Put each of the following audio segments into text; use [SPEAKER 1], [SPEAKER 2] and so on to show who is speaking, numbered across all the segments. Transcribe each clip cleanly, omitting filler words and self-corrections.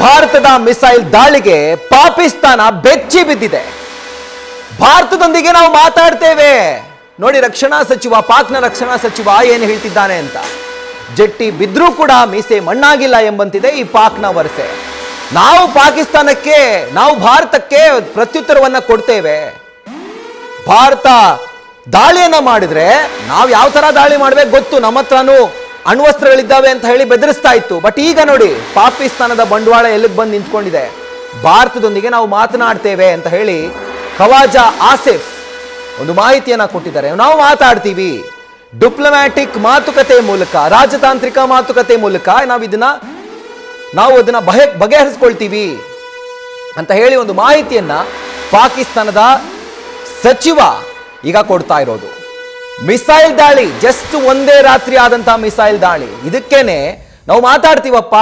[SPEAKER 1] ಭಾರತದ ಮಿಸೈಲ್ ದಾಳಿಗೆ ಪಾಕಿಸ್ತಾನ ಬೆಚ್ಚಿ ಬಿದ್ದಿದೆ. ಭಾರತದೊಂದಿಗೆ ನಾವು ಮಾತಾಡ್ತೇವೆ ನೋಡಿ, ರಕ್ಷಣಾ ಸಚಿವ, ಪಾಕ್ನ ರಕ್ಷಣಾ ಸಚಿವ ಏನು ಹೇಳ್ತಿದ್ದಾನೆ ಅಂತ. ಜೆಟ್ಟಿ ಬಿದ್ರೂ ಕೂಡ ಮೀಸೆ ಮಣ್ಣಾಗಿಲ್ಲ ಎಂಬಂತಿದೆ ಈ ಪಾಕ್ನ ವರಸೆ. ನಾವು ಪಾಕಿಸ್ತಾನಕ್ಕೆ, ನಾವು ಭಾರತಕ್ಕೆ ಪ್ರತ್ಯುತ್ತರವನ್ನ ಕೊಡ್ತೇವೆ. ಭಾರತ ದಾಳಿಯನ್ನ ಮಾಡಿದ್ರೆ ನಾವು ಯಾವ ತರ ದಾಳಿ ಮಾಡ್ಬೇಕು ಗೊತ್ತು, ನಮ್ಮ ಹತ್ರನೂ ಅಣ್ವಸ್ತ್ರಗಳಿದ್ದಾವೆ ಅಂತ ಹೇಳಿ ಬೆದರಿಸ್ತಾ ಇತ್ತು. ಬಟ್ ಈಗ ನೋಡಿ, ಪಾಕಿಸ್ತಾನದ ಬಂಡವಾಳ ಎಲ್ಲಿಗೆ ಬಂದು ನಿಂತ್ಕೊಂಡಿದೆ. ಭಾರತದೊಂದಿಗೆ ನಾವು ಮಾತನಾಡ್ತೇವೆ ಅಂತ ಹೇಳಿ ಖವಾಜಾ ಆಸಿಫ್ ಒಂದು ಮಾಹಿತಿಯನ್ನ ಕೊಟ್ಟಿದ್ದಾರೆ. ನಾವು ಮಾತಾಡ್ತೀವಿ, ಡಿಪ್ಲೊಮ್ಯಾಟಿಕ್ ಮಾತುಕತೆ ಮೂಲಕ, ರಾಜತಾಂತ್ರಿಕ ಮಾತುಕತೆ ಮೂಲಕ ನಾವು ಅದನ್ನ ಬಗೆಹರಿಸ್ಕೊಳ್ತೀವಿ ಅಂತ ಹೇಳಿ ಒಂದು ಮಾಹಿತಿಯನ್ನ ಪಾಕಿಸ್ತಾನದ ಸಚಿವ ಈಗ ಕೊಡ್ತಾ ಇರೋದು. ಮಿಸೈಲ್ ದಾಳಿ, ಜಸ್ಟ್ ಒಂದೇ ರಾತ್ರಿ ಆದಂತಹ ಮಿಸೈಲ್ ದಾಳಿ, ಇದಕ್ಕೇನೆ ನಾವು ಮಾತಾಡ್ತೀವಪ್ಪ,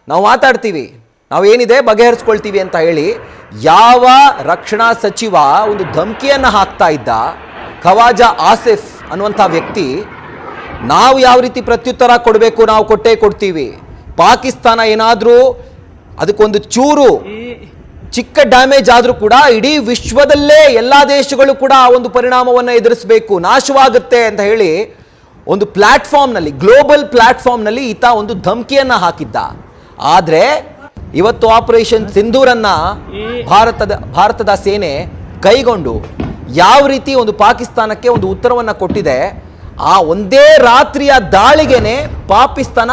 [SPEAKER 1] ನಾವು ಮಾತಾಡ್ತೀವಿ, ನಾವು ಏನಿದೆ ಬಗೆಹರಿಸ್ಕೊಳ್ತೀವಿ ಅಂತ ಹೇಳಿ ಯಾವ ರಕ್ಷಣಾ ಸಚಿವ ಒಂದು ಧಮಕಿಯನ್ನ ಹಾಕ್ತಾ ಇದ್ದ, ಖವಾಜಾ ಆಸಿಫ್ ಅನ್ನುವಂಥ ವ್ಯಕ್ತಿ, ನಾವು ಯಾವ ರೀತಿ ಪ್ರತ್ಯುತ್ತರ ಕೊಡಬೇಕು ನಾವು ಕೊಟ್ಟೇ ಕೊಡ್ತೀವಿ. ಪಾಕಿಸ್ತಾನ ಏನಾದರೂ ಅದಕ್ಕೊಂದು ಚೂರು ಚಿಕ್ಕ ಡ್ಯಾಮೇಜ್ ಆದರೂ ಕೂಡ ಇಡೀ ವಿಶ್ವದಲ್ಲೇ ಎಲ್ಲ ದೇಶಗಳು ಕೂಡ ಆ ಒಂದು ಪರಿಣಾಮವನ್ನು ಎದುರಿಸಬೇಕು, ನಾಶವಾಗುತ್ತೆ ಅಂತ ಹೇಳಿ ಒಂದು ಪ್ಲಾಟ್ಫಾರ್ಮ್ನಲ್ಲಿ, ಗ್ಲೋಬಲ್ ಪ್ಲಾಟ್ಫಾರ್ಮ್ನಲ್ಲಿ ಈತ ಒಂದು ಧಮಕಿಯನ್ನ ಹಾಕಿದ್ದ. ಆದರೆ ಇವತ್ತು ಆಪರೇಷನ್ ಸಿಂಧೂರನ್ನ ಭಾರತದ ಸೇನೆ ಕೈಗೊಂಡು ಯಾವ ರೀತಿ ಒಂದು ಪಾಕಿಸ್ತಾನಕ್ಕೆ ಒಂದು ಉತ್ತರವನ್ನ ಕೊಟ್ಟಿದೆ, ಆ ಒಂದೇ ರಾತ್ರಿಯ ದಾಳಿಗೆನೆ ಪಾಕಿಸ್ತಾನ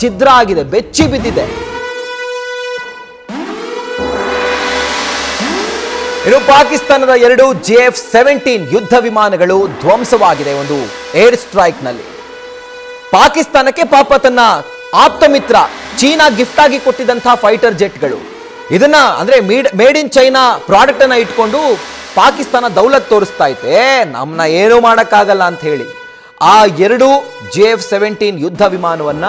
[SPEAKER 1] ಛಿದ್ರ ಆಗಿದೆ, ಬೆಚ್ಚಿ ಬಿದ್ದಿದೆ. ಇನ್ನು ಪಾಕಿಸ್ತಾನದ 2 JF-17 ಯುದ್ಧ ವಿಮಾನಗಳು ಧ್ವಂಸವಾಗಿದೆ ಒಂದು ಏರ್ ಸ್ಟ್ರೈಕ್ ನಲ್ಲಿ. ಪಾಕಿಸ್ತಾನಕ್ಕೆ ಪಾಪ ತನ್ನ ಆಪ್ತ ಮಿತ್ರ ಚೀನಾ ಗಿಫ್ಟ್ ಆಗಿ ಕೊಟ್ಟಿದ್ದಂತಹ ಫೈಟರ್ ಜೆಟ್ಗಳು, ಇದನ್ನ ಅಂದ್ರೆ ಮೇಡ್ ಇನ್ ಚೈನಾ ಪ್ರಾಡಕ್ಟ್ ಅನ್ನ ಇಟ್ಕೊಂಡು ಪಾಕಿಸ್ತಾನ ದೌಲತ್ ತೋರಿಸ್ತಾ ಐತೆ, ನಮ್ಮನ್ನ ಏನೂ ಮಾಡಕ್ಕಾಗಲ್ಲ ಅಂತ ಹೇಳಿ ಆ 2 JF-17 ಯುದ್ಧ ವಿಮಾನವನ್ನ,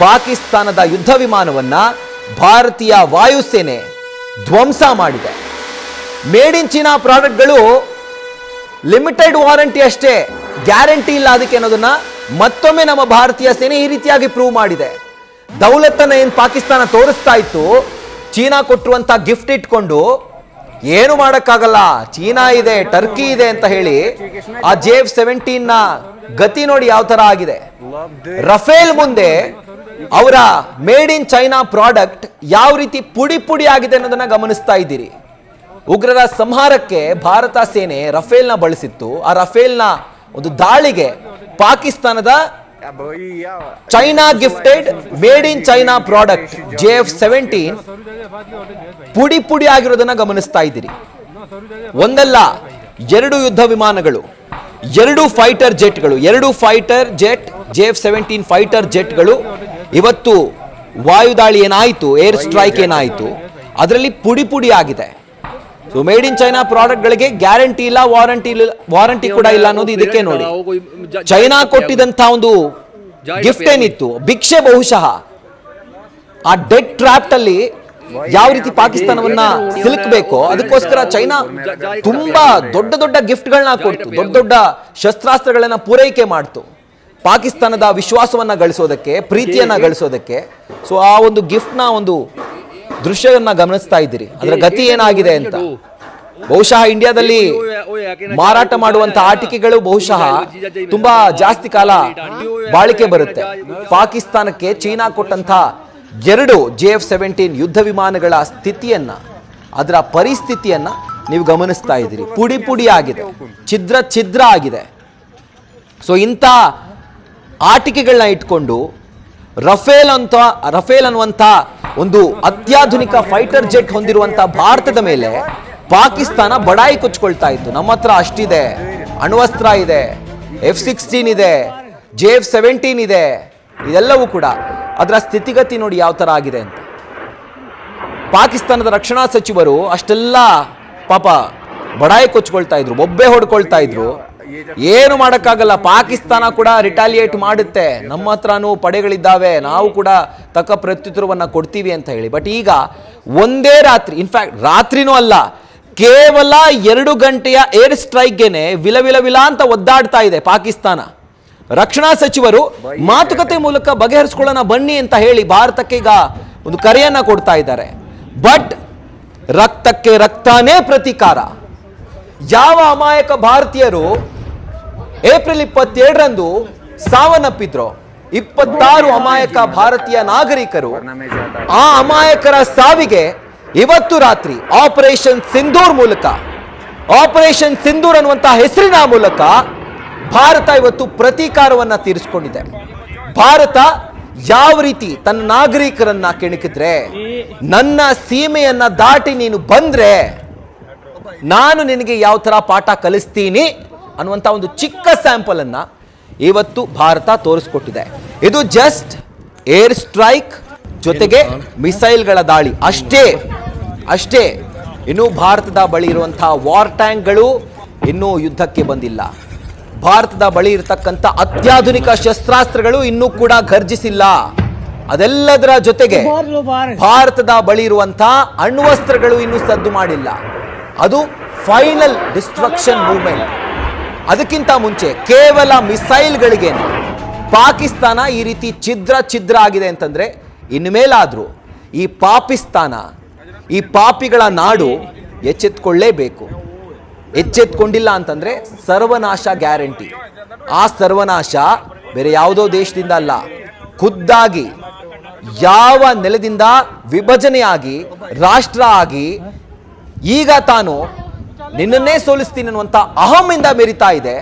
[SPEAKER 1] ಪಾಕಿಸ್ತಾನದ ಯುದ್ಧ ವಿಮಾನವನ್ನ ಭಾರತೀಯ ವಾಯುಸೇನೆ ಧ್ವಂಸ ಮಾಡಿದೆ. ಮೇಡ್ ಇನ್ ಚೀನಾ ಪ್ರಾಡಕ್ಟ್ಗಳು ಲಿಮಿಟೆಡ್ ವಾರಂಟಿ ಅಷ್ಟೇ, ಗ್ಯಾರಂಟಿ ಇಲ್ಲ ಅದಕ್ಕೆ ಅನ್ನೋದನ್ನ ಮತ್ತೊಮ್ಮೆ ನಮ್ಮ ಭಾರತೀಯ ಸೇನೆ ಈ ರೀತಿಯಾಗಿ ಪ್ರೂವ್ ಮಾಡಿದೆ. ದೌಲತ್ತನ್ನ ಏನು ಪಾಕಿಸ್ತಾನ ತೋರಿಸ್ತಾ ಇತ್ತು, ಚೀನಾ ಕೊಟ್ಟಿರುವಂತ ಗಿಫ್ಟ್ ಇಟ್ಕೊಂಡು ಏನು ಮಾಡಕ್ಕಾಗಲ್ಲ, ಚೀನಾ ಇದೆ, ಟರ್ಕಿ ಇದೆ ಅಂತ ಹೇಳಿ ಆ JF-17 ನ ಗತಿ ನೋಡಿ ಯಾವ ತರ ಆಗಿದೆ. ರಫೇಲ್ ಮುಂದೆ ಅವರ ಮೇಡ್ ಇನ್ ಚೈನಾ ಪ್ರಾಡಕ್ಟ್ ಯಾವ ರೀತಿ ಪುಡಿ ಆಗಿದೆ ಅನ್ನೋದನ್ನ ಗಮನಿಸ್ತಾ ಇದ್ದೀರಿ. ಉಗ್ರರ ಸಂಹಾರಕ್ಕೆ ಭಾರತ ಸೇನೆ ರಫೇಲ್ನ ಬಳಸಿತ್ತು. ಆ ರಫೇಲ್ನ ಒಂದು ದಾಳಿಗೆ ಪಾಕಿಸ್ತಾನದ China gifted made in China product JF-17 ಪುಡಿ ಆಗಿರೋದನ್ನ ಗಮನಿಸ್ತಾ ಇದ್ದೀರಿ. ಒಂದಲ್ಲ 2 ಯುದ್ಧ ವಿಮಾನಗಳು, 2 ಫೈಟರ್ ಜೆಟ್ಗಳು, 2 ಫೈಟರ್ ಜೆಟ್ JF-17 ಫೈಟರ್ ಜೆಟ್ಗಳು ಇವತ್ತು ವಾಯುದಾಳಿ ಏನಾಯಿತು, ಏರ್ ಸ್ಟ್ರೈಕ್ ಏನಾಯಿತು, ಅದರಲ್ಲಿ ಪುಡಿ ಆಗಿದೆ. So made in China product ಗಳಿಗೆ ಗ್ಯಾರಂಟಿ ಇಲ್ಲ, ವಾರಂಟಿ ಕೂಡ ಇಲ್ಲ ಅನ್ನೋದು ಇದಕ್ಕೆ ನೋಡಿ. ಚೈನಾ ಕೊಟ್ಟಿದಂತ ಒಂದು ಗಿಫ್ಟ್ ಏನಿತ್ತು, ಭಿಕ್ಷೆ, ಬಹುಶಃ ಆ ಡೆಡ್ ಟ್ರಾಪ್ ಅಲ್ಲಿ ಯಾವ ರೀತಿ ಪಾಕಿಸ್ತಾನವನ್ನ ಸಿಲುಕಬೇಕೋ ಅದಕ್ಕೋಸ್ಕರ ಚೈನಾ ತುಂಬಾ ದೊಡ್ಡ ಗಿಫ್ಟ್ಗಳನ್ನ ಕೊಡ್ತು, ದೊಡ್ಡ ಶಸ್ತ್ರಾಸ್ತ್ರಗಳನ್ನ ಪೂರೈಕೆ ಮಾಡ್ತು ಪಾಕಿಸ್ತಾನದ ವಿಶ್ವಾಸವನ್ನ ಗಳಿಸೋದಕ್ಕೆ, ಪ್ರೀತಿಯನ್ನ ಗಳಿಸೋದಕ್ಕೆ. ಸೊ ಆ ಒಂದು ಗಿಫ್ಟ್ ನ ಒಂದು ದೃಶ್ಯವನ್ನ ಗಮನಿಸ್ತಾ ಇದ್ದೀರಿ, ಅದರ ಗತಿ ಏನಾಗಿದೆ ಅಂತ. ಬಹುಶಃ ಇಂಡಿಯಾದಲ್ಲಿ ಮಾರಾಟ ಮಾಡುವಂತ ಆಟಿಕೆಗಳು ಬಹುಶಃ ತುಂಬಾ ಜಾಸ್ತಿ ಕಾಲ ಬಾಳಿಕೆ ಬರುತ್ತೆ. ಪಾಕಿಸ್ತಾನಕ್ಕೆ ಚೀನಾ ಕೊಟ್ಟಂತ 2 JF-17 ಯುದ್ಧ ವಿಮಾನಗಳ ಸ್ಥಿತಿಯನ್ನ, ಅದರ ಪರಿಸ್ಥಿತಿಯನ್ನ ನೀವು ಗಮನಿಸ್ತಾ ಇದ್ದೀರಿ. ಪುಡಿ ಆಗಿದೆ, ಛಿದ್ರ ಆಗಿದೆ. ಸೊ ಇಂಥ ಆಟಿಕೆಗಳನ್ನ ಇಟ್ಕೊಂಡು ರಫೇಲ್ ಅನ್ನುವಂಥ ಒಂದು ಅತ್ಯಾಧುನಿಕ ಫೈಟರ್ ಜೆಟ್ ಹೊಂದಿರುವಂತಹ ಭಾರತದ ಮೇಲೆ ಪಾಕಿಸ್ತಾನ ಬಡಾಯಿ ಕೊಚ್ಕೊಳ್ತಾ ಇತ್ತು. ನಮ್ಮ ಹತ್ರ ಅಷ್ಟಿದೆ, ಅಣ್ವಸ್ತ್ರ ಇದೆ, F-16 ಇದೆ, JF-17 ಇದೆ, ಇದೆಲ್ಲವೂ ಕೂಡ ಅದರ ಸ್ಥಿತಿಗತಿ ನೋಡಿ ಯಾವ ತರ ಆಗಿದೆ ಅಂತ. ಪಾಕಿಸ್ತಾನದ ರಕ್ಷಣಾ ಸಚಿವರು ಅಷ್ಟೆಲ್ಲ ಪಾಪ ಬಡಾಯಿ ಕೊಚ್ಕೊಳ್ತಾ ಇದ್ರು, ಬೊಬ್ಬೆ ಹೊಡ್ಕೊಳ್ತಾ ಇದ್ರು. ಏನು ಮಾಡಕ್ಕಾಗಲ್ಲ, ಪಾಕಿಸ್ತಾನ ಕೂಡ ರಿಟಾಲಿಯೇಟ್ ಮಾಡುತ್ತೆ, ನಮ್ಮ ಹತ್ರನೂ ಪಡೆಗಳಿದ್ದಾವೆ, ನಾವು ಕೂಡ ತಕ್ಕ ಪ್ರತ್ಯುತ್ತರವನ್ನ ಕೊಡ್ತೀವಿ ಅಂತ ಹೇಳಿ. ಬಟ್ ಈಗ ಒಂದೇ ರಾತ್ರಿ, ಇನ್ಫ್ಯಾಕ್ಟ್ ರಾತ್ರಿನೂ ಅಲ್ಲ, ಕೇವಲ 2 ಗಂಟೆಯ ಏರ್ ಸ್ಟ್ರೈಕ್ಗೆನೆ ವಿಲ ಅಂತ ಒದ್ದಾಡ್ತಾ ಇದೆ ಪಾಕಿಸ್ತಾನ. ರಕ್ಷಣಾ ಸಚಿವರು ಮಾತುಕತೆ ಮೂಲಕ ಬಗೆಹರಿಸಿಕೊಳ್ಳೋಣ ಬನ್ನಿ ಅಂತ ಹೇಳಿ ಭಾರತಕ್ಕೆ ಈಗ ಒಂದು ಕರೆಯನ್ನ ಕೊಡ್ತಾ ಇದ್ದಾರೆ. ಬಟ್ ರಕ್ತಕ್ಕೆ ರಕ್ತನೇ ಪ್ರತೀಕಾರ. ಯಾವ ಅಮಾಯಕ ಭಾರತೀಯರು ಏಪ್ರಿಲ್ 27ರಂದು ಸಾವನ್ನಪ್ಪಿದ್ರು, 26 ಅಮಾಯಕ ಭಾರತೀಯ ನಾಗರಿಕರು, ಆ ಅಮಾಯಕರ ಸಾವಿಗೆ ಇವತ್ತು ರಾತ್ರಿ ಆಪರೇಷನ್ ಸಿಂಧೂರ್ ಮೂಲಕ, ಆಪರೇಷನ್ ಸಿಂಧೂರ್ ಅನ್ನುವಂತಹ ಹೆಸರಿನ ಮೂಲಕ ಭಾರತ ಇವತ್ತು ಪ್ರತೀಕಾರವನ್ನ ತೀರಿಸಿಕೊಂಡಿದೆ. ಭಾರತ ಯಾವ ರೀತಿ ತನ್ನ ನಾಗರಿಕರನ್ನ ಕೆಣಕಿದ್ರೆ, ನನ್ನ ಸೀಮೆಯನ್ನ ದಾಟಿ ನೀನು ಬಂದ್ರೆ ನಾನು ನಿನಗೆ ಯಾವ ತರ ಪಾಠ ಕಲಿಸ್ತೀನಿ ಅನ್ನುವಂತ ಒಂದು ಚಿಕ್ಕ ಸ್ಯಾಂಪಲ್ ಅನ್ನ ಇವತ್ತು ಭಾರತ ತೋರಿಸ್ಕೊಟ್ಟಿದೆ. ಇದು ಜಸ್ಟ್ ಏರ್ ಸ್ಟ್ರೈಕ್ ಜೊತೆಗೆ ಮಿಸೈಲ್ಗಳ ದಾಳಿ ಅಷ್ಟೇ. ಇನ್ನು ಭಾರತದ ಬಳಿ ಇರುವಂತಹ ವಾರ್ ಟ್ಯಾಂಕ್ಗಳು ಇನ್ನೂ ಯುದ್ಧಕ್ಕೆ ಬಂದಿಲ್ಲ. ಭಾರತದ ಬಳಿ ಇರತಕ್ಕಂಥ ಅತ್ಯಾಧುನಿಕ ಶಸ್ತ್ರಾಸ್ತ್ರಗಳು ಇನ್ನೂ ಕೂಡ ಘರ್ಜಿಸಿಲ್ಲ. ಅದೆಲ್ಲದರ ಜೊತೆಗೆ ಭಾರತದ ಬಳಿ ಇರುವಂತಹ ಅಣ್ವಸ್ತ್ರಗಳು ಇನ್ನೂ ಸದ್ದು ಮಾಡಿಲ್ಲ. ಅದು ಫೈನಲ್ ಡಿಸ್ಟ್ರಕ್ಷನ್ ಮೂವ್ಮೆಂಟ್. ಅದಕ್ಕಿಂತ ಮುಂಚೆ ಕೇವಲ ಮಿಸೈಲ್ಗಳಿಗೆ ಪಾಕಿಸ್ತಾನ ಈ ರೀತಿ ಛಿದ್ರ ಆಗಿದೆ ಅಂತಂದ್ರೆ ಇನ್ಮೇಲಾದ್ರೂ ಈ ಪಾಕಿಸ್ತಾನ, ಈ ಪಾಪಿಗಳ ನಾಡು ಎಚ್ಚೆತ್ಕೊಳ್ಳೇಬೇಕು. ಎಚ್ಚೆತ್ಕೊಂಡಿಲ್ಲ ಅಂತಂದ್ರೆ ಸರ್ವನಾಶ ಗ್ಯಾರಂಟಿ. ಆ ಸರ್ವನಾಶ ಬೇರೆ ಯಾವುದೋ ದೇಶದಿಂದ ಅಲ್ಲ, ಖುದ್ದಾಗಿ ಯಾವ ನೆಲದಿಂದ ವಿಭಜನೆಯಾಗಿ ರಾಷ್ಟ್ರ ಆಗಿ ಈಗ ತಾನು ನಿನ್ನನ್ನೇ ಸೋಲಿಸ್ತೀನಿ ಅನ್ನುವಂತ ಅಹಮಿಂದ ಮೆರಿತಾ ಇದೆ.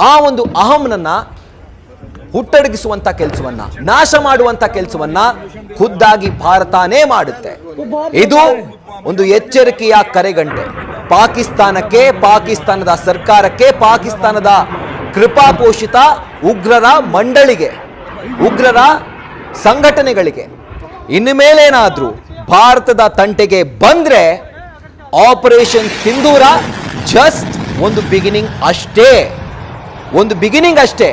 [SPEAKER 1] ಆ ಒಂದು ಅಹಂನನ್ನ ಹುಟ್ಟಡಗಿಸುವಂತ ಕೆಲಸವನ್ನ, ನಾಶ ಮಾಡುವಂತ ಕೆಲಸವನ್ನ ಖುದ್ದಾಗಿ ಭಾರತನೇ ಮಾಡುತ್ತೆ. ಇದು ಒಂದು ಎಚ್ಚರಿಕೆಯ ಕರೆಗಂಟೆ ಪಾಕಿಸ್ತಾನಕ್ಕೆ, ಪಾಕಿಸ್ತಾನದ ಸರ್ಕಾರಕ್ಕೆ, ಪಾಕಿಸ್ತಾನದ ಕೃಪಾಪೋಷಿತ ಉಗ್ರರ ಮಂಡಳಿಗೆ, ಉಗ್ರರ ಸಂಘಟನೆಗಳಿಗೆ. ಇನ್ನು ಮೇಲೇನಾದ್ರೂ ಭಾರತದ ತಂಟೆಗೆ ಬಂದ್ರೆ ಆಪರೇಷನ್ ಸಿಂಧೂರ ಜಸ್ಟ್ ಒಂದು ಬಿಗಿನಿಂಗ್ ಅಷ್ಟೇ,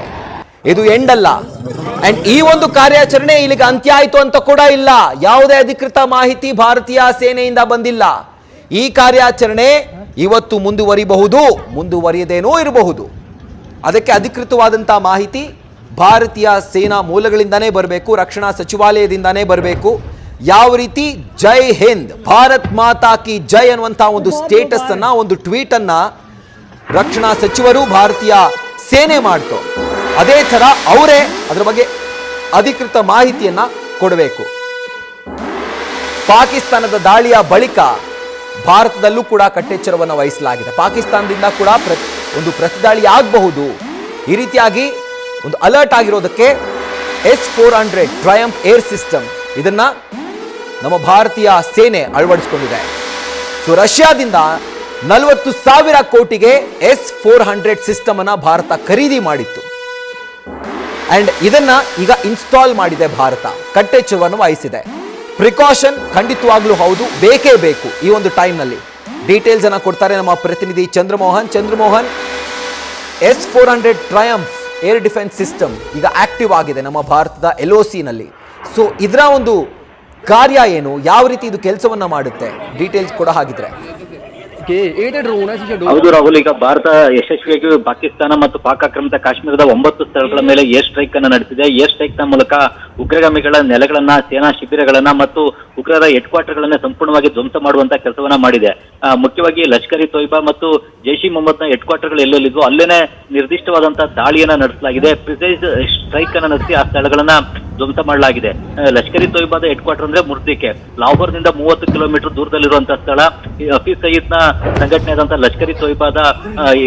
[SPEAKER 1] ಇದು ಎಂಡ್ ಅಲ್ಲ. ಅಂಡ್ ಈ ಒಂದು ಕಾರ್ಯಾಚರಣೆ ಇಲ್ಲಿಗೆ ಅಂತ್ಯ ಆಯಿತು ಅಂತ ಕೂಡ ಇಲ್ಲ. ಯಾವುದೇ ಅಧಿಕೃತ ಮಾಹಿತಿ ಭಾರತೀಯ ಸೇನೆಯಿಂದ ಬಂದಿಲ್ಲ. ಈ ಕಾರ್ಯಾಚರಣೆ ಇವತ್ತು ಮುಂದುವರಿಬಹುದು, ಮುಂದುವರಿಯದೇನೂ ಇರಬಹುದು. ಅದಕ್ಕೆ ಅಧಿಕೃತವಾದಂತಹ ಮಾಹಿತಿ ಭಾರತೀಯ ಸೇನಾ ಮೂಲಗಳಿಂದಾನೇ ಬರಬೇಕು, ರಕ್ಷಣಾ ಸಚಿವಾಲಯದಿಂದಾನೇ ಬರಬೇಕು. ಯಾವ ರೀತಿ ಜೈ ಹಿಂದ್, ಭಾರತ್ ಮಾತಾ ಕಿ ಜೈ ಅನ್ನುವಂತಹ ಒಂದು ಸ್ಟೇಟಸ್ ಅನ್ನ, ಒಂದು ಟ್ವೀಟ್ ಅನ್ನ ರಕ್ಷಣಾ ಸಚಿವರು ಭಾರತೀಯ ಸೇನೆ ಮಾಡ್ತು, ಅದೇ ತರ ಅವರೇ ಅದರ ಬಗ್ಗೆ ಅಧಿಕೃತ ಮಾಹಿತಿಯನ್ನ ಕೊಡಬೇಕು. ಪಾಕಿಸ್ತಾನದ ದಾಳಿಯ ಬಳಿಕ ಭಾರತದಲ್ಲೂ ಕೂಡ ಕಟ್ಟೆಚ್ಚರವನ್ನು ವಹಿಸಲಾಗಿದೆ. ಪಾಕಿಸ್ತಾನದಿಂದ ಕೂಡ ಒಂದು ಪ್ರತಿದಾಳಿ ಆಗಬಹುದು. ಈ ರೀತಿಯಾಗಿ ಒಂದು ಅಲರ್ಟ್ ಆಗಿರೋದಕ್ಕೆ S-400 ಟ್ರಯಂಫ್ ಏರ್ ಸಿಸ್ಟಮ್ ಇದನ್ನ ನಮ್ಮ ಭಾರತೀಯ ಸೇನೆ ಅಳವಡಿಸಿಕೊಂಡಿದೆ. ಸೊ ರಷ್ಯಾದಿಂದ 40,000 ಕೋಟಿಗೆ S-400 ಸಿಸ್ಟಮ್ ಅನ್ನ ಭಾರತ ಖರೀದಿ ಮಾಡಿತ್ತು. ಅಂಡ್ ಇದನ್ನ ಈಗ ಇನ್ಸ್ಟಾಲ್ ಮಾಡಿದೆ ಭಾರತ, ಕಟ್ಟೆಚ್ಚರವನ್ನು ವಹಿಸಿದೆ. ಪ್ರಿಕಾಷನ್ ಖಂಡಿತವಾಗ್ಲೂ ಹೌದು, ಬೇಕೇ ಬೇಕು. ಈ ಒಂದು ಟೈಮ್ನಲ್ಲಿ ಡೀಟೇಲ್ಸ್ ಅನ್ನ ಕೊಡ್ತಾರೆ ನಮ್ಮ ಪ್ರತಿನಿಧಿ Chandramohan. S-400 Triumf air defence system ಈಗ ಆಕ್ಟಿವ್ ಆಗಿದೆ ನಮ್ಮ ಭಾರತದ LOC ನಲ್ಲಿ. ಸೊ ಇದರ ಒಂದು ಕಾರ್ಯ ಏನು, ಯಾವ ರೀತಿ ಇದು ಕೆಲಸವನ್ನ ಮಾಡುತ್ತೆ, ಡೀಟೇಲ್ಸ್ ಕೂಡ ಹಾಗಿದ್ರೆ.
[SPEAKER 2] ಹೌದು ರಾಹುಲ್, ಈಗ ಭಾರತ ಯಶಸ್ವಿಯಾಗಿ ಪಾಕಿಸ್ತಾನ ಮತ್ತು ಪಾಕ್ ಆಕ್ರಮಿತ ಕಾಶ್ಮೀರದ 9 ಸ್ಥಳಗಳ ಮೇಲೆ ಏರ್ ಸ್ಟ್ರೈಕ್ ಅನ್ನು ನಡೆಸಿದೆ. ಏರ್ ಸ್ಟ್ರೈಕ್ ನ ಮೂಲಕ ಉಗ್ರಗಾಮಿಗಳ ನೆಲೆಗಳನ್ನ, ಸೇನಾ ಶಿಬಿರಗಳನ್ನ ಮತ್ತು ಉಗ್ರರ ಹೆಡ್ ಕ್ವಾರ್ಟರ್ ಗಳನ್ನ ಸಂಪೂರ್ಣವಾಗಿ ಧ್ವಂಸ ಮಾಡುವಂತ ಕೆಲಸವನ್ನ ಮಾಡಿದೆ. ಮುಖ್ಯವಾಗಿ ಲಷ್ಕರ್ ಇ ತೊಯ್ಬಾ ಮತ್ತು ಜೈಷ್ ಇ ಮೊಹಮ್ಮದ್ ನ ಹೆಡ್ ಕ್ವಾರ್ಟರ್ ಗಳು ಎಲ್ಲೆಲ್ಲಿದ್ವು ಅಲ್ಲೇನೆ ನಿರ್ದಿಷ್ಟವಾದಂತಹ ದಾಳಿಯನ್ನ ನಡೆಸಲಾಗಿದೆ. ಪ್ರಿಸೈಸ್ ಸ್ಟ್ರೈಕ್ ಅನ್ನ ನಡೆಸಿ ಆ ಸ್ಥಳಗಳನ್ನ ಧ್ವಂಸ ಮಾಡಲಾಗಿದೆ. ಲಷ್ಕರ್ ಇ ತೊಯ್ಬಾದ ಹೆಡ್ ಕ್ವಾರ್ಟರ್ ಅಂದ್ರೆ ಮುರ್ದಿಕೆ, ಲಾಹೋರ್ನಿಂದ 30 ಕಿಲೋಮೀಟರ್ ದೂರದಲ್ಲಿರುವಂತಹ ಸ್ಥಳ. ಹಫೀಜ್ ಸಯೀದ್ ನ ಸಂಘಟನೆ ಆದಂತಹ ಲಷ್ಕರ್ ಇ ತೊಯ್ಬಾದ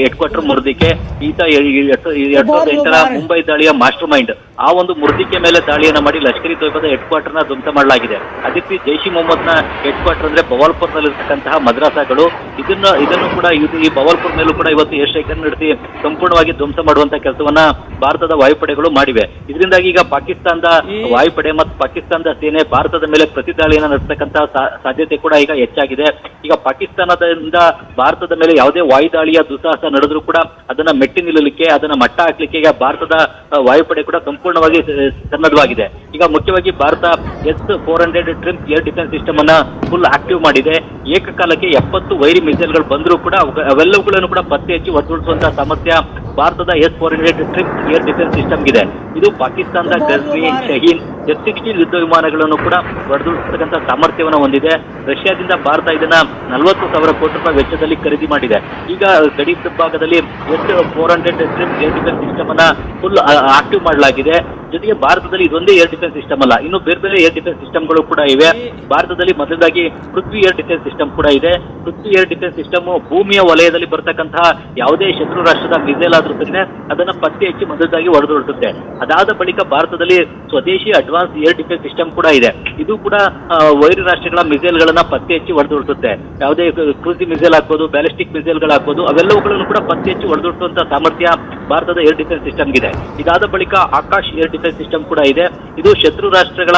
[SPEAKER 2] ಹೆಡ್ ಕ್ವಾರ್ಟರ್ ಮುರ್ದಿಕೆ. ಈತ 2008ರ ಮುಂಬೈ ದಾಳಿಯ ಮಾಸ್ಟರ್ ಮೈಂಡ್. ಆ ಒಂದು ಮುರ್ದಿಕೆ ಮೇಲೆ ದಾಳಿಯನ್ನ ಮಾಡಿ ಲಷ್ಕರ್ ಇ ತೊಯ್ಬಾದ ಹೆಡ್ ಕ್ವಾರ್ಟರ್ ನ ಧ್ವಂಸ ಮಾಡಲಾಗಿದೆ. ಅದೇ ರೀತಿ ಜೈಷ್ ಇ ಮೊಹಮ್ಮದ್ ನ ಹೆಡ್ ಕ್ವಾರ್ಟರ್ ಅಂದ್ರೆ ಬವಾಲ್ಪುರ್ ನಲ್ಲಿರ್ತಕ್ಕಂತಹ ಮದ್ರಾಸಾಗಳು, ಇದನ್ನು ಕೂಡ ಈ ಬವಾಲ್ಪುರ್ ಮೇಲೂ ಕೂಡ ಇವತ್ತು ಏರ್ ಸ್ಟ್ರೈಕ್ ಅನ್ನು ನಡೆಸಿ ಸಂಪೂರ್ಣವಾಗಿ ಧ್ವಂಸ ಮಾಡುವಂತ ಕೆಲಸವನ್ನ ಭಾರತದ ವಾಯುಪಡೆಗಳು ಮಾಡಿವೆ. ಇದರಿಂದಾಗಿ ಈಗ ಪಾಕಿಸ್ತಾನದ ವಾಯುಪಡೆ ಮತ್ತು ಪಾಕಿಸ್ತಾನದ ಸೇನೆ ಭಾರತದ ಮೇಲೆ ಪ್ರತಿ ದಾಳಿಯನ್ನು ನಡೆಸತಕ್ಕಂತಹ ಸಾಧ್ಯತೆ ಕೂಡ ಈಗ ಹೆಚ್ಚಾಗಿದೆ. ಈಗ ಪಾಕಿಸ್ತಾನದಿಂದ ಭಾರತದ ಮೇಲೆ ಯಾವುದೇ ವಾಯುದಾಳಿಯ ದುಸ್ಸಾಹಸ ನಡೆದ್ರೂ ಕೂಡ ಅದನ್ನ ಮೆಟ್ಟಿ ನಿಲ್ಲಲಿಕ್ಕೆ, ಅದನ್ನ ಮಟ್ಟ ಹಾಕ್ಲಿಕ್ಕೆ ಈಗ ಭಾರತದ ವಾಯುಪಡೆ ಕೂಡ ಸಂಪೂರ್ಣವಾಗಿ ಸನ್ನದ್ಧವಾಗಿದೆ. ಈಗ ಮುಖ್ಯವಾಗಿ ಭಾರತ S-400 Triumf air defence system ಅನ್ನ ಫುಲ್ ಆಕ್ಟಿವ್ ಮಾಡಿದೆ. ಏಕಕಾಲಕ್ಕೆ 70 ವೈರಿ ಮಿಸೈಲ್ಗಳು ಬಂದರೂ ಕೂಡ ಅವೆಲ್ಲವುಗಳನ್ನು ಕೂಡ ಪತ್ತೆ ಹಚ್ಚಿ ಒತ್ತುಡಿಸುವಂತಹ ಸಾಮರ್ಥ್ಯ ಭಾರತದ S-400 trip air defence system ಇದೆ. ಇದು ಪಾಕಿಸ್ತಾನದ ಗಜ್ನಿ, ಶಹೀನ್ F-16 ಯುದ್ಧ ವಿಮಾನಗಳನ್ನು ಕೂಡ ಹೊಡೆದುರುಳಿಸತಕ್ಕಂಥ ಸಾಮರ್ಥ್ಯವನ್ನು ಹೊಂದಿದೆ. ರಷ್ಯಾದಿಂದ ಭಾರತ ಇದನ್ನ 40,000 ಕೋಟಿ ರೂಪಾಯಿ ವೆಚ್ಚದಲ್ಲಿ ಖರೀದಿ ಮಾಡಿದೆ. ಈಗ ಗಡಿ ಭಾಗದಲ್ಲಿ S-400 trip air defence system ಅನ್ನ ಫುಲ್ ಆಕ್ಟಿವ್ ಮಾಡಲಾಗಿದೆ. ಜೊತೆಗೆ ಭಾರತದಲ್ಲಿ ಇದೊಂದೇ ಏರ್ ಡಿಫೆನ್ಸ್ ಸಿಸ್ಟಮ್ ಅಲ್ಲ, ಇನ್ನು ಬೇರೆ ಬೇರೆ ಏರ್ ಡಿಫೆನ್ಸ್ ಸಿಸ್ಟಮ್ಗಳು ಕೂಡ ಇವೆ. ಭಾರತದಲ್ಲಿ ಮೊದಲಾಗಿ ಪೃಥ್ವಿ ಏರ್ ಡಿಫೆನ್ಸ್ ಸಿಸ್ಟಮ್ ಕೂಡ ಇದೆ. ಪೃಥ್ವಿ ಏರ್ ಡಿಫೆನ್ಸ್ ಸಿಸ್ಟಮ್ ಭೂಮಿಯ ವಲಯದಲ್ಲಿ ಬರ್ತಕ್ಕಂತಹ ಯಾವುದೇ ಶತ್ರು ರಾಷ್ಟ್ರದ ಮಿಸೈಲ್ ಆದ್ರೂ ಸರಿನೇ ಅದನ್ನ ಪತ್ತೆ ಹಚ್ಚಿ ಮೊದಲಾಗಿ ಹೊಡೆದುರುಳಿಸುತ್ತೆ. ಅದಾದ ಬಳಿಕ ಭಾರತದಲ್ಲಿ ಸ್ವದೇಶಿ ಅಡ್ವಾನ್ಸ್ ಏರ್ ಡಿಫೆನ್ಸ್ ಸಿಸ್ಟಮ್ ಕೂಡ ಇದೆ. ಇದು ಕೂಡ ವೈರಿ ರಾಷ್ಟ್ರಗಳ ಮಿಸೈಲ್ ಗಳನ್ನ ಪತ್ತೆ ಹಚ್ಚಿ ಹೊಡೆದುರುಳಿಸುತ್ತೆ. ಯಾವುದೇ ಕ್ರೂಸಿ ಮಿಸೈಲ್ ಆಗ್ಬೋದು, ಬ್ಯಾಲಿಸ್ಟಿಕ್ ಮಿಸೈಲ್ ಗಳಾಗ್ಬೋದು, ಅವೆಲ್ಲವುಗಳನ್ನು ಕೂಡ ಪತ್ತೆ ಹಚ್ಚಿ ಹೊಡೆದುರುಳಿಸುವಂತಹ ಸಾಮರ್ಥ್ಯ ಭಾರತದ ಏರ್ ಡಿಫೆನ್ಸ್ ಸಿಸ್ಟಮ್ ಇದೆ. ಇದಾದ ಬಳಿಕ ಆಕಾಶ್ ಏರ್ ಡಿಫೆನ್ಸ್ ಸಿಸ್ಟಮ್ ಕೂಡ ಇದೆ. ಇದು ಶತ್ರು ರಾಷ್ಟ್ರಗಳ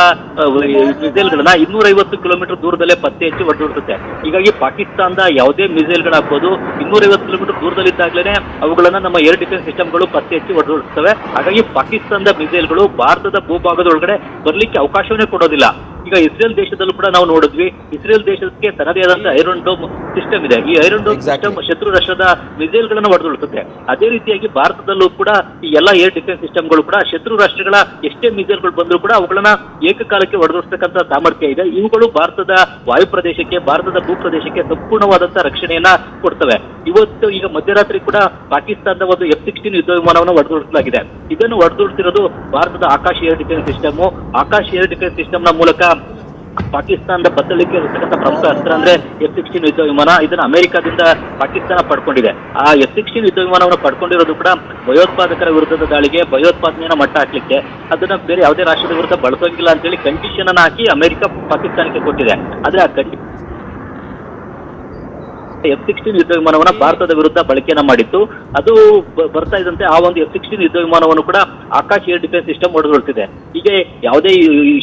[SPEAKER 2] ಮಿಸೈಲ್ ಗಳನ್ನ 250 ಕಿಲೋಮೀಟರ್ ದೂರದಲ್ಲೇ ಪತ್ತೆ ಹಚ್ಚಿ ಹೊಡೆದುರುಳಿಸುತ್ತೆ. ಹೀಗಾಗಿ ಪಾಕಿಸ್ತಾನದ ಯಾವುದೇ ಮಿಸೈಲ್ ಗಳಾಗ್ಬೋದು 250 ಕಿಲೋಮೀಟರ್ ದೂರದಲ್ಲಿದ್ದಾಗಲೇ ಅವುಗಳನ್ನ ನಮ್ಮ ಏರ್ ಡಿಫೆನ್ಸ್ ಸಿಸ್ಟಮ್ಗಳು ಪತ್ತೆ ಹಚ್ಚಿ ಹೊಡೆದುರುಳಿಸ್ತವೆ. ಹಾಗಾಗಿ ಪಾಕಿಸ್ತಾನದ ಮಿಸೈಲ್ಗಳು ಭಾರತದ ಭೂಭಾಗದೊಳಗಡೆ ಬರ್ಲಿಕ್ಕೆ ಅವಕಾಶವನ್ನೇ ಕೊಡೋದಿಲ್ಲ. ಈಗ ಇಸ್ರೇಲ್ ದೇಶದಲ್ಲೂ ಕೂಡ ನಾವು ನೋಡಿದ್ವಿ, ಇಸ್ರೇಲ್ ದೇಶಕ್ಕೆ ತನ್ನದೇ ಆದಂತಹ ಐರನ್ ಡೋಮ್ ಸಿಸ್ಟಮ್ ಇದೆ. ಈ ಐರನ್ ಡೋಮ್ ಸಿಸ್ಟಮ್ ಶತ್ರು ರಾಷ್ಟ್ರದ ಮಿಸೈಲ್ ಗಳನ್ನ ಹೊಡೆದುರುಳಿಸುತ್ತೆ. ಅದೇ ರೀತಿಯಾಗಿ ಭಾರತದಲ್ಲೂ ಕೂಡ ಈ ಎಲ್ಲ ಏರ್ ಡಿಫೆನ್ಸ್ ಸಿಸ್ಟಮ್ಗಳು ಕೂಡ ಶತ್ರು ರಾಷ್ಟ್ರಗಳ ಎಷ್ಟೇ ಮಿಸೈಲ್ಗಳು ಬಂದರೂ ಕೂಡ ಅವುಗಳನ್ನ ಏಕಕಾಲಕ್ಕೆ ಹೊಡೆದುರುಳಿಸತಕ್ಕಂಥ ಸಾಮರ್ಥ್ಯ ಇದೆ. ಇವುಗಳು ಭಾರತದ ವಾಯು ಪ್ರದೇಶಕ್ಕೆ, ಭಾರತದ ಭೂ ಪ್ರದೇಶಕ್ಕೆ ಸಂಪೂರ್ಣವಾದಂತಹ ರಕ್ಷಣೆಯನ್ನ ಕೊಡ್ತವೆ. ಇವತ್ತು ಈಗ ಮಧ್ಯರಾತ್ರಿ ಕೂಡ ಪಾಕಿಸ್ತಾನದ ಒಂದು F-16 ಯುದ್ಧ ವಿಮಾನವನ್ನು ಹೊಡೆದುರುಳಿಸಲಾಗಿದೆ. ಇದನ್ನು ಹೊಡೆದುರುಳಿಸಿರೋದು ಭಾರತದ Akash air defence system. Akash air defence system ನ ಮೂಲಕ ಪಾಕಿಸ್ತಾನದ ಬತ್ತಳಿಕೆ ಇರತಕ್ಕಂಥ ಪ್ರಮುಖ ಅಸ್ತ್ರ ಅಂದ್ರೆ F-16 ಯುದ್ಧ ವಿಮಾನ. ಇದನ್ನ ಅಮೆರಿಕದಿಂದ ಪಾಕಿಸ್ತಾನ ಪಡ್ಕೊಂಡಿದೆ. ಆ F-16 ಯುದ್ಧ ವಿಮಾನವನ್ನು ಪಡ್ಕೊಂಡಿರೋದು ಕೂಡ ಭಯೋತ್ಪಾದಕರ ವಿರುದ್ಧದ ದಾಳಿಗೆ, ಭಯೋತ್ಪಾದನೆಯನ್ನ ಮಟ್ಟ ಹಾಕ್ಲಿಕ್ಕೆ, ಅದನ್ನ ಬೇರೆ ಯಾವುದೇ ರಾಷ್ಟ್ರದ ವಿರುದ್ಧ ಬಳಸೋಂಗಿಲ್ಲ ಅಂತ ಹೇಳಿ ಕಂಡೀಷನ್ ಅನ್ನ ಹಾಕಿ ಅಮೆರಿಕ ಪಾಕಿಸ್ತಾನಕ್ಕೆ ಕೊಟ್ಟಿದೆ. ಆದ್ರೆ ಆ F-16 ಯುದ್ಧ ವಿಮಾನವನ್ನ ಭಾರತದ ವಿರುದ್ಧ ಬಳಕೆಯನ್ನ ಮಾಡಿತ್ತು. ಅದು ಬರ್ತಾ ಇದ್ದಂತೆ ಆ ಒಂದು F-16 ಯುದ್ಧ ವಿಮಾನವನ್ನು ಕೂಡ ಆಕಾಶ್ ಏರ್ ಡಿಫೆನ್ಸ್ ಸಿಸ್ಟಮ್ ಹೊಡೆದುರುಳಿಸಿದೆ. ಹೀಗೆ ಯಾವುದೇ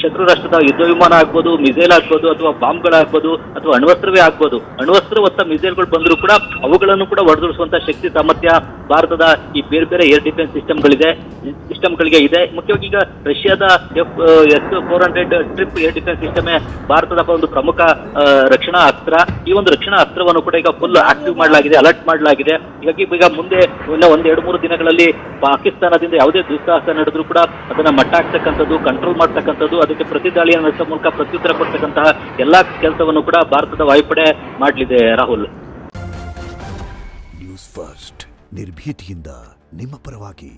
[SPEAKER 2] ಶತ್ರು ರಾಷ್ಟ್ರದ ಯುದ್ಧ ವಿಮಾನ ಆಗ್ಬೋದು, ಮಿಸೈಲ್ ಆಗ್ಬೋದು, ಅಥವಾ ಬಾಂಬ್ಗಳಾಗ್ಬೋದು, ಅಥವಾ ಅಣ್ವಸ್ತ್ರವೇ ಆಗ್ಬೋದು, ಅಣ್ವಸ್ತ್ರ ಹೊತ್ತ ಮಿಸೈಲ್ಗಳು ಬಂದರೂ ಕೂಡ ಅವುಗಳನ್ನು ಕೂಡ ಹೊಡೆದುರುಳಿಸುವಂತ ಶಕ್ತಿ ಸಾಮರ್ಥ್ಯ ಭಾರತದ ಈ ಬೇರೆ ಬೇರೆ ಏರ್ ಡಿಫೆನ್ಸ್ ಸಿಸ್ಟಮ್ಗಳಿಗೆ ಇದೆ. ಮುಖ್ಯವಾಗಿ ಈಗ ರಷ್ಯಾದ S-400 ಟ್ರಿಪ್ ಏರ್ ಡಿಫೆನ್ಸ್ ಸಿಸ್ಟಮೇ ಭಾರತದ ಒಂದು ಪ್ರಮುಖ ರಕ್ಷಣಾ ಅಸ್ತ್ರ. ಈ ಒಂದು ರಕ್ಷಣಾ ಅಸ್ತ್ರವನ್ನು ಕೂಡ ಈಗ ಫುಲ್ ಆಕ್ಟಿವ್ ಮಾಡಲಾಗಿದೆ, ಅಲರ್ಟ್ ಮಾಡಲಾಗಿದೆ. ಹೀಗಾಗಿ ಈಗ ಮುಂದೆ 1-2-3 ದಿನಗಳಲ್ಲಿ ಪಾಕಿಸ್ತಾನದಿಂದ ಯಾವುದೇ ದುಸ್ಸಾಹಸ ನಡೆದ್ರೂ ಕೂಡ ಅದನ್ನ ಮಟ್ಟ ಹಾಕ್ತಕ್ಕಂಥದ್ದು, ಕಂಟ್ರೋಲ್ ಮಾಡ್ತಕ್ಕಂಥದ್ದು, ಅದಕ್ಕೆ ಪ್ರತಿದಾಳಿಯನ್ನು ನಡೆಸುವ ಮೂಲಕ ಪ್ರತ್ಯುತ್ತರ ಕೊಡ್ತಕ್ಕಂತಹ ಎಲ್ಲಾ ಕೆಲಸವನ್ನು ಕೂಡ ಭಾರತದ ವಾಯುಪಡೆ ಮಾಡಲಿದೆ. ರಾಹುಲ್,
[SPEAKER 3] ನ್ಯೂಸ್ ಫಸ್ಟ್ ನಿರ್ಭೀತಿಯಿಂದ ನಿಮ್ಮ ಪರವಾಗಿ.